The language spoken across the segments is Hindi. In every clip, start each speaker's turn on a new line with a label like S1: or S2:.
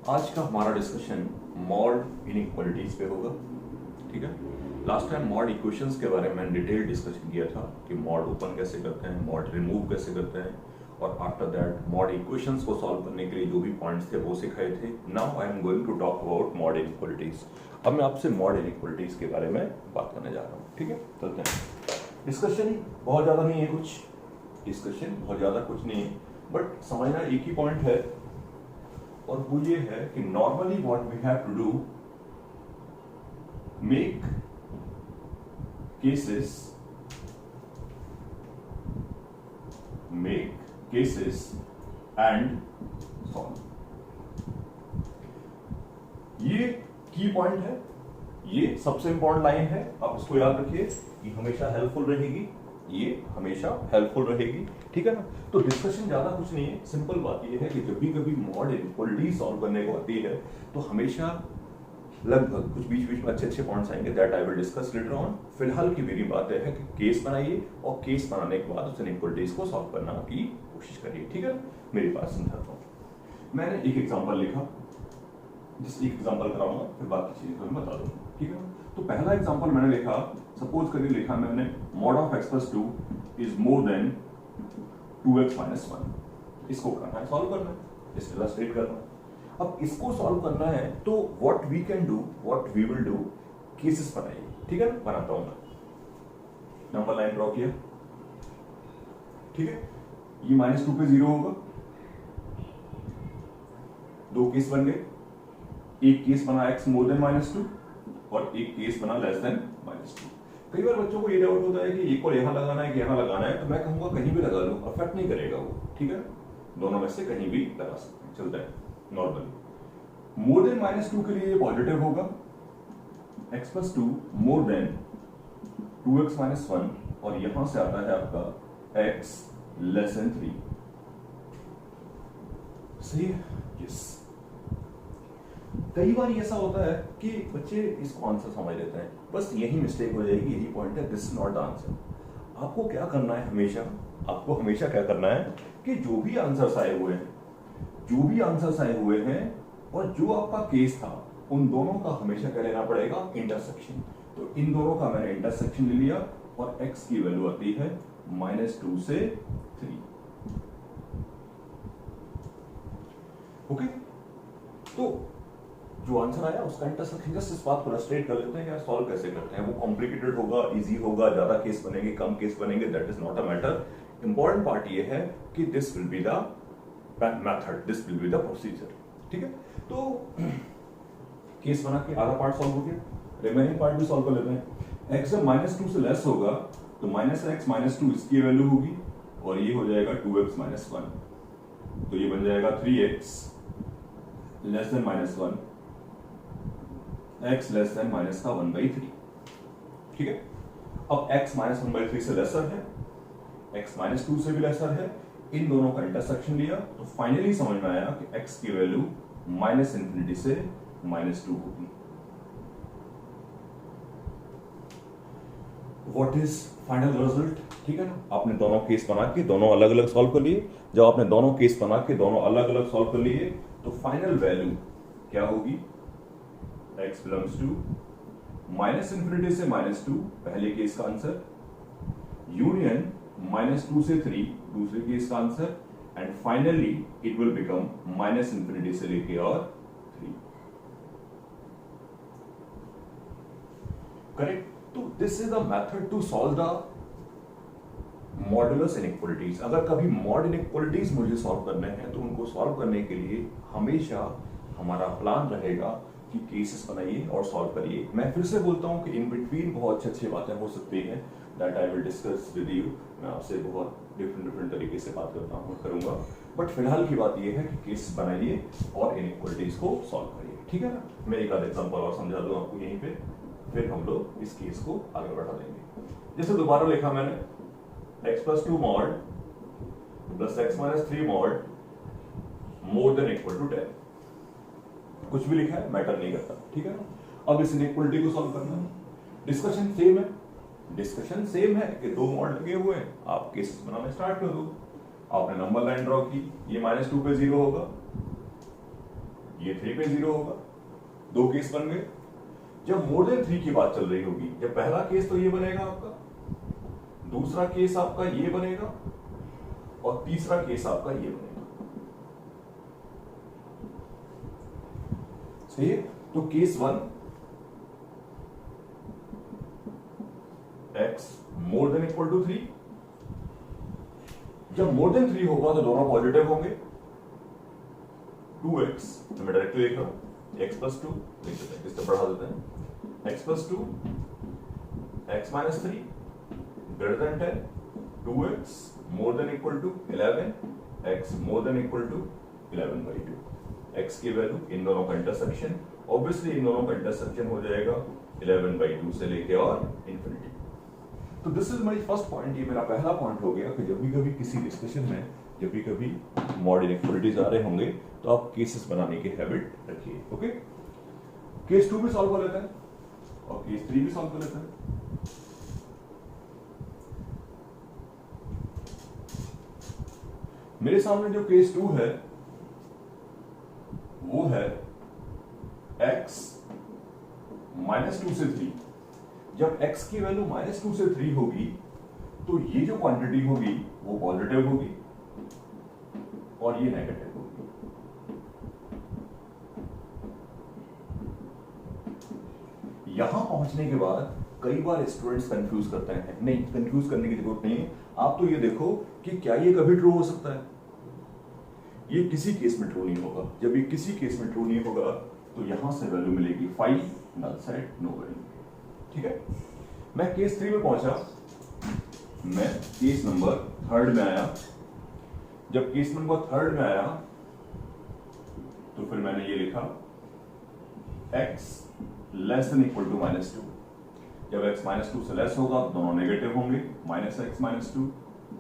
S1: आज का हमारा डिस्कशन मॉड इनइक्वालिटीज पे होगा। ठीक है, लास्ट टाइम मॉड इक्वेशंस के बारे में डिटेल डिस्कशन किया था कि मॉड ओपन कैसे करते हैं, मॉड रिमूव कैसे करते हैं, और आफ्टर दैट मॉड इक्वेशंस को सॉल्व करने के लिए जो भी पॉइंट्स थे वो सिखाए थे। Now I am going to talk about mod inequalities. अब मैं आपसे मॉड इनइक्वालिटीज के बारे में बात करने जा रहा हूँ। ठीक है, चलते हैं। डिस्कशन बहुत ज़्यादा नहीं है, बट समझना एक ही पॉइंट है, और वो ये है कि normally what we have to do, make cases and solve. ये की पॉइंट है, ये सबसे इंपॉर्टेंट लाइन है। आप इसको याद रखिए कि हमेशा हेल्पफुल रहेगी, ये हमेशा हेल्पफुल रहेगी। ठीक है ना। तो डिस्कशन ज्यादा कुछ नहीं है, सिंपल बात ये है कि जब भी कभी मॉड इनइक्वालिटीज सॉल्व करने को आती है तो हमेशा लगभग कुछ बीच बीच में अच्छे अच्छे पॉइंट्स आएंगे, that I will discuss later on. फिलहाल की मेरी बात है कि केस बनाइए और केस बनाने के बाद उस इनइक्वालिटीज को सॉल्व करने की कोशिश करिए। ठीक है, मेरी बात समझाता हूँ। मैंने एक एग्जाम्पल लिखा, जिस एक एग्जाम्पल कराऊंगा, फिर बाकी चीजें मैं बता दूंगा। ठीक है, तो पहला एग्जाम्पल मैंने लिखा, सपोज करिए लिखा मैंने mod of x plus 2 is more than 2x minus 1। इसको करना है, सॉल्व करना है, इसको इलस्ट्रेट करना है। अब इसको सॉल्व करना है तो what we can do, what we will do, cases बनाइए। ठीक है, बनाता हूं मैं। नंबर लाइन ड्रॉ किया। ठीक है, ये -2 पे 0 होगा। दो केस बन गए, एक केस बना x मोर देन -2 और एक केस बना लेस देन -2। कई बार बच्चों को ये डाउट होता है कि एक को यहां लगाना है कि यहां लगाना है, तो मैं कहूंगा कहीं भी लगा लो, अफेक्ट नहीं करेगा वो। ठीक है, दोनों में से कहीं भी लगा सकते हैं, चलता है नॉर्मली। मोर देन -2 के लिए पॉजिटिव होगा, x plus 2 more than 2x minus 1, और यहां से आता है आपका x लेस देन 3। सही है, यस। कई बार ऐसा होता है कि बच्चे इसको आंसर समझ लेते हैं, बस यही मिस्टेक हो जाएगी, यही पॉइंट है, this is not the answer. आपको क्या करना है, हमेशा क्या करना है कि जो भी आंसर्स आए हुए हैं और जो आपका केस था, उन दोनों का हमेशा क्या लेना पड़ेगा, इंटरसेक्शन। तो इन दोनों का मैंने इंटरसेक्शन ले लिया, और x की वैल्यू आती है -2 से 3। ओके, तो जो आंसर आया उसका इंटरसेक्शन, जस्ट इस बात को इलस्ट्रेट कर लेते हैं या सॉल्व कैसे करते हैं। वो कॉम्प्लिकेटेड होगा, इजी होगा, ज्यादा केस बनेंगे, कम केस बनेंगे, that is not a matter. Important part ये है कि this will be the method, this will be the procedure. ठीक है, तो केस बना के आधा पार्ट सॉल्व हो गया, रिमेनिंग पार्ट भी सॉल्व कर लेते हैं। x जब -2 से लेस होगा तो -x -2 इसकी वैल्यू होगी, और ये हो जाएगा 2x माइनस 1, तो ये बन जाएगा 3x less than -1, x less then minus का 1/3। ठीक है, अब x -1/3 से लेसर है, x -2 से भी लेसर है, इन दोनों का इंटरसेक्शन लिया तो फाइनली समझ में आया कि x की वैल्यू -∞ से -2 होगी। What is final result? ठीक है ना, आपने दोनों केस बना के दोनों अलग अलग सॉल्व कर लिए। जब आपने दोनों केस बना के दोनों अलग अलग सॉल्व कर लिए तो फाइनल वैल्यू क्या होगी, x बिलोंग्स टू -∞ से -2 पहले केस का आंसर, यूनियन -2 से 3 दूसरे केस का answer, and finally it will become -∞ से लेके और 3। करेक्ट। तो this is the method to solve the modulus inequalities. अगर कभी मॉड इनइक्वालिटीज मुझे सॉल्व करने हैं तो उनको सॉल्व करने के लिए हमेशा हमारा प्लान रहेगा कि केसेस बनाइए और सॉल्व करिए। मैं फिर से बोलता हूं कि इन बिटवीन बहुत अच्छी बातें हो सकती हैं, that I will discuss with you. मैं आपसे बहुत डिफरेंट तरीके से बात करूंगा, बट फिलहाल की बात यह है कि केसेस बनाइए और इनइक्वालिटीज को सॉल्व करिए। ठीक है ना। मैं एक आध एग्जाम्पल और समझा दूं आपको यहीं पे, फिर हम लोग इस केस को आगे बढ़ा देंगे। जैसे दोबारा लिखा मैंने x plus 2 mod plus x minus 3 mod more than equal to 10। कुछ भी लिखा है, मैटर नहीं करता। ठीक है ना। अब इस इनइक्वालिटी को सॉल्व करना है। डिस्कशन सेम है कि दो मॉड लगे हुए हैं, आप केसेस बनाना स्टार्ट कर दो। आपने नंबर लाइन ड्रॉ की, ये -2 पे 0 होगा, ये 3 पे 0 होगा। दो केस बन गए। जब मोर देन 3 की बात चल रही होगी, जब पहला केस तो ये बनेगा आपका, दूसरा केस आपका ये बनेगा, और तीसरा केस आपका ये बनेगा। सही है? तो case 1 x more than equal to 3, जब मोर देन 3 होगा तो दोनों पॉजिटिव होंगे। 2x तो मैं डायरेक्टली लिख रहा हूं, x प्लस 2 लिख देते हैं, इससे बढ़ा देते हैं, x plus 2 x minus 3 greater than 10, 2x more than equal to 11, x more than equal to 11/2। x की वैल्यू इन दोनों का इंटरसेक्शन, ऑब्वियसली इन दोनों का इंटरसेक्शन हो जाएगा 11/2 से लेके और इंफिनिटी। तो this is my first point, ये मेरा पहला पॉइंट हो गया कि जब भी कभी किसी डिस्कशन में, जब भी कभी मॉड इनइक्वालिटीज आ रहे होंगे तो आप केसेस बनाने की हैबिट रखिए। ओके, केस 2 भी सॉल्व कर लेते हैं और केस 3 भी सॉल्व कर लेते हैं। मेरे सामने जो केस 2 है वो है x -2 से 3। जब x की वैल्यू -2 से 3 होगी तो ये जो क्वांटिटी होगी वो पॉजिटिव होगी और ये नेगेटिव होगी। यहां पहुंचने के बाद कई बार स्टूडेंट्स कंफ्यूज करते हैं, नहीं कंफ्यूज करने की जरूरत नहीं है। आप तो ये देखो कि क्या ये कभी ट्रू हो सकता है। ये किसी केस में ट्रू नहीं होगा। जब ये किसी केस में ट्रू नहीं होगा तो यहां से वैल्यू मिलेगी 5, नल साइड नो वैल्यू। ठीक है, मैं केस 3 में पहुंचा, मैं केस नंबर 3 में आया। जब केस नंबर 3 में आया तो फिर मैंने ये लिखा x less than equal to -2। जब x -2 से लेस होगा तो दोनों नेगेटिव होंगे, -x -2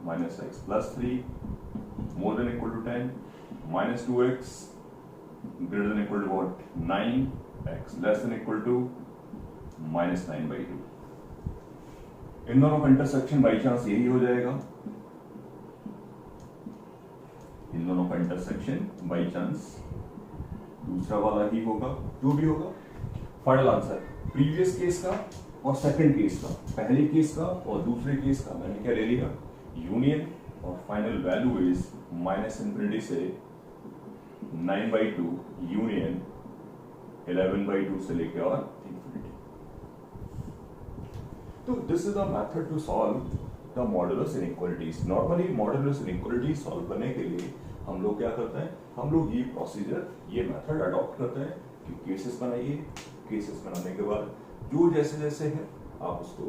S1: -x plus 3 more than equal to 10, -2x greater than equal to 9, x less than equal to -9/2। इन दोनों का इंटरसेक्शन बाई चांस यही हो जाएगा, इन दोनों का इंटरसेक्शन बाई चांस दूसरा वाला ही होगा, जो भी होगा। फाइनल आंसर प्रीवियस केस का और सेकंड केस का, पहले केस का और दूसरे केस का मैंने क्या ले लिया, यूनियन, और फाइनल वैल्यू इज -∞ से 9/2 यूनियन 11/2 से लेके और इंफिनिटी। तो this is the method to solve the modulus inequalities. Normally modulus inequalities solve करने के लिए हम लोग क्या करते हैं, हम लोग ये प्रोसीजर, ये मेथड अडॉप्ट करते हैं कि केसेस बनाइए, केसेस बनाने के बाद जो जैसे जैसे है आप उसको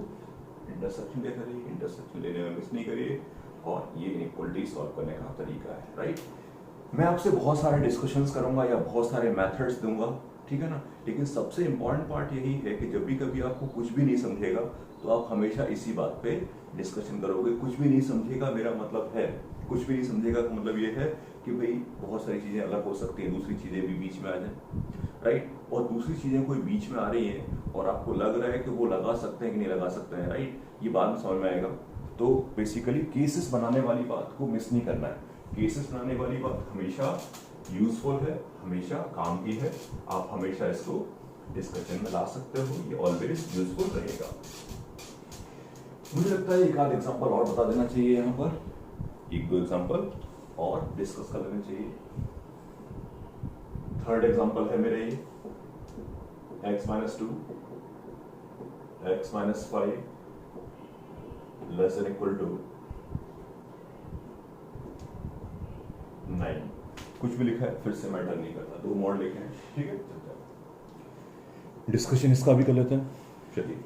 S1: इंटरसेक्शन लेते रहिए, इंटरसेक्शन लेने में मिस नहीं करिए, और ये इनइक्वालिटी सॉल्व करने का तरीका है। राइट, मैं आपसे बहुत सारे डिस्कशंस करूंगा या बहुत सारे मेथड्स दूंगा, ठीक है ना, लेकिन सबसे इंपॉर्टेंट पार्ट यही है कि जब भी कभी आपको कुछ भी नहीं समझेगा तो आप हमेशा इसी बात पे डिस्कशन करोगे। कुछ भी नहीं समझेगा मेरा मतलब है, कुछ भी नहीं समझेगा का मतलब ये है कि भाई बहुत सारी चीजें अलग हो सकती हैं, दूसरी चीजें भी बीच में आ जाए। राइट, और दूसरी चीजें कोई बीच में आ रही है और आपको लग रहा है कि वो लगा सकते हैं कि नहीं लगा सकते हैं, राइट, ये बाद में समझ में आएगा। तो बेसिकली केसेस बनाने वाली बात को मिस नहीं करना है। केसेस बनाने वाली बात हमेशा यूजफुल है, हमेशा काम की है, आप हमेशा इसको डिस्कशन में ला सकते हो, ये ऑलवेज यूजफुल रहेगा। मुझे लगता है एक आध एग्जांपल और बता देना चाहिए, यहाँ पर 1-2 एग्जांपल और डिस्कस कर लेना चाहिए। थर्ड एग्जांपल है मेरे ये x -2 x -5 less than equal to 9। कुछ भी लिखा है फिर से मैटर नहीं करता, 2 मॉड लिखे हैं, ठीक है। डिस्कशन इसका भी कर लेते हैं, चलिए।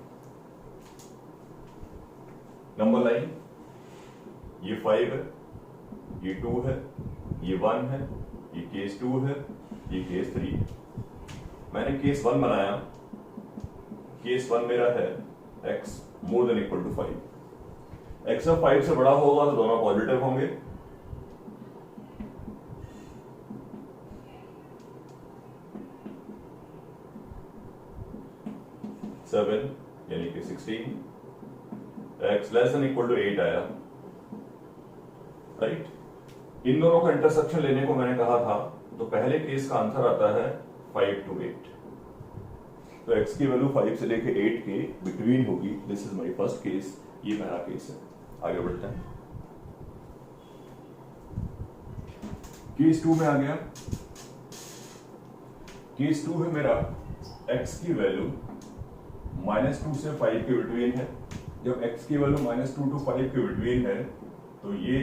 S1: नंबर लाइन ये 5 है, ये 2 है, ये 1 है, ये केस 2 है, ये केस 3 है। मैंने केस 1 बनाया, केस 1 मेरा है x more than equal to 5। x अब 5 से बड़ा होगा तो दोनों पॉजिटिव होंगे, सेवन यानी कि 16, x less than equal to 8 आया। राइट, इन दोनों का इंटरसेक्शन लेने को मैंने कहा था तो पहले केस का आंसर आता है 5 to 8। तो x की वैल्यू 5 से लेके 8 के बिटवीन होगी। This is my first case, ये पहला केस है। आगे बढ़ते हैं। केस 2 में आ गया। केस 2 है मेरा x की वैल्यू -2 से 5 के बिटवीन है। जब x की वैल्यू -2 to 5 के बिटवीन है तो ये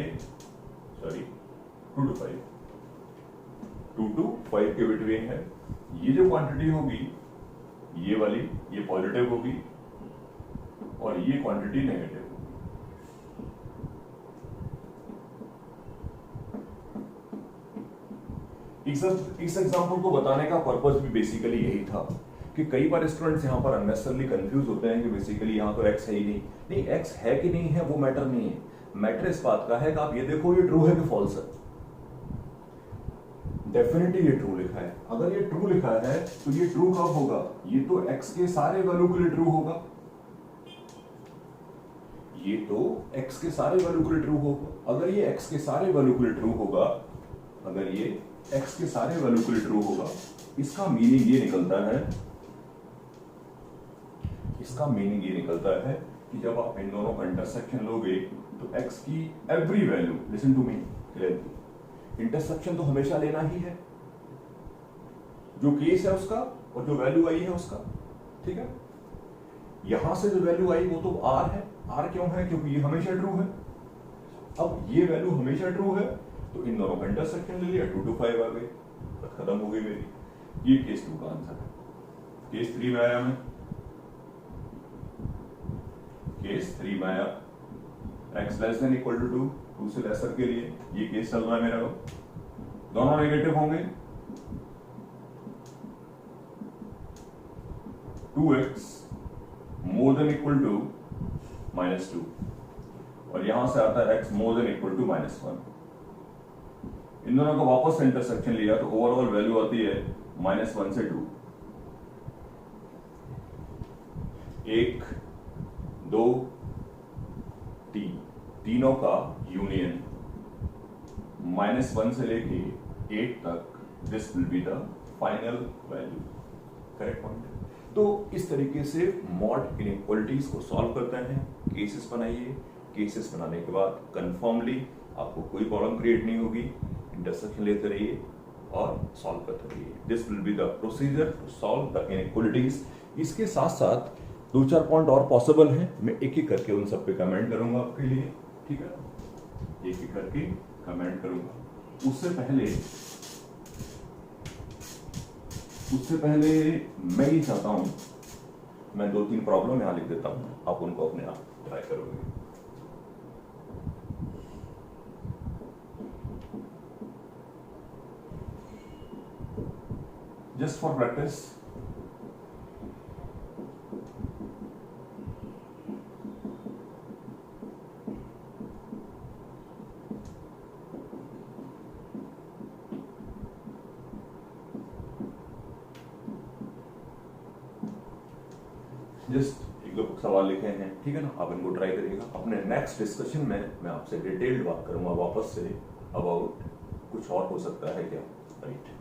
S1: 2 to 5 के बिटवीन है। ये जो क्वांटिटी होगी ये वाली, ये पॉजिटिव होगी और ये क्वांटिटी नेगेटिव होगी। इस एग्जांपल को बताने का पर्पस भी बेसिकली यही था कि कई बार स्टूडेंट्स यहाँ पर अननेसेसरली कंफ्यूज होते हैं कि बेसिकली यहाँ तो x है ही नहीं। x है कि नहीं है वो मैटर नहीं है। मैटर इस बात का है कि आप ये देखो ये ट्रू है कि फॉल्स है। डेफिनेटली ये ट्रू लिखा है। अगर ये ट्रू लिखा है तो ये ट्रू कब होगा? ये तो x के सारे वैल्यू के लिए ट्रू होगा। ये तो x के सारे वैल्यू के लिए ट्रू होगा। अगर ये x के सारे वैल्यू के लिए ट्रू होगा, अगर ये x के सारे वैल्यू के लिए ट्रू होगा, इसका मीनिंग ये निकलता है कि जब आप इन दोनों का इंटरसेक्शन लोगे तो x की every value, listen to me clearly, intersection तो हमेशा लेना ही है, जो केस है उसका और जो वैल्यू आई है उसका। ठीक है, यहां से जो वैल्यू आई वो तो r है। r क्यों है? क्योंकि ये हमेशा ट्रू है। अब ये वैल्यू हमेशा ट्रू है तो इन दोनों का इंटरसेक्शन ले लिया, 2 to 5 आ गई, बात खत्म हो गई मेरी। ये केस 2 का आंसर है। केस 3 में आया मैं। केस 3 में आया x less than equal to 2 से लेसर के लिए ये केस चल रहा है मेरा। दोनों नेगेटिव होंगे। 2x more than equal to -2 और यहां से आता है x more than equal to -1। इन दोनों का वापस इंटरसेक्शन लिया तो ओवरऑल वैल्यू आती है -1 से 2। 1 2 3 तीनों का यूनियन -1 से लेके 8 तक, this will be the final value. Correct point. तो इस तरीके से मॉड इनइक्वालिटीज को सॉल्व करते हैं। केसेस बनाइए। केसेस बनाने के बाद कंफर्मली आपको कोई प्रॉब्लम क्रिएट नहीं होगी। इंटरसेक्शन लेते रहिए और सॉल्व करते रहिए। This will be the procedure to solve the inequalities. इसके साथ साथ 2-4 पॉइंट और पॉसिबल हैं, मैं एक एक करके उन सब पे कमेंट करूंगा आपके लिए। ठीक है, एक एक करके कमेंट करूंगा। उससे पहले मैं ये चाहता हूं, मैं 2-3 प्रॉब्लम यहां लिख देता हूं, आप उनको अपने आप ट्राई करोगे। Just for practice. जस्ट 1-2 सवाल लिखे हैं, ठीक है ना, आप इनको ट्राई करिएगा। अपने नेक्स्ट डिस्कशन में मैं आपसे डिटेल्ड बात करूंगा वापस से अबाउट कुछ और हो सकता है क्या, राइट।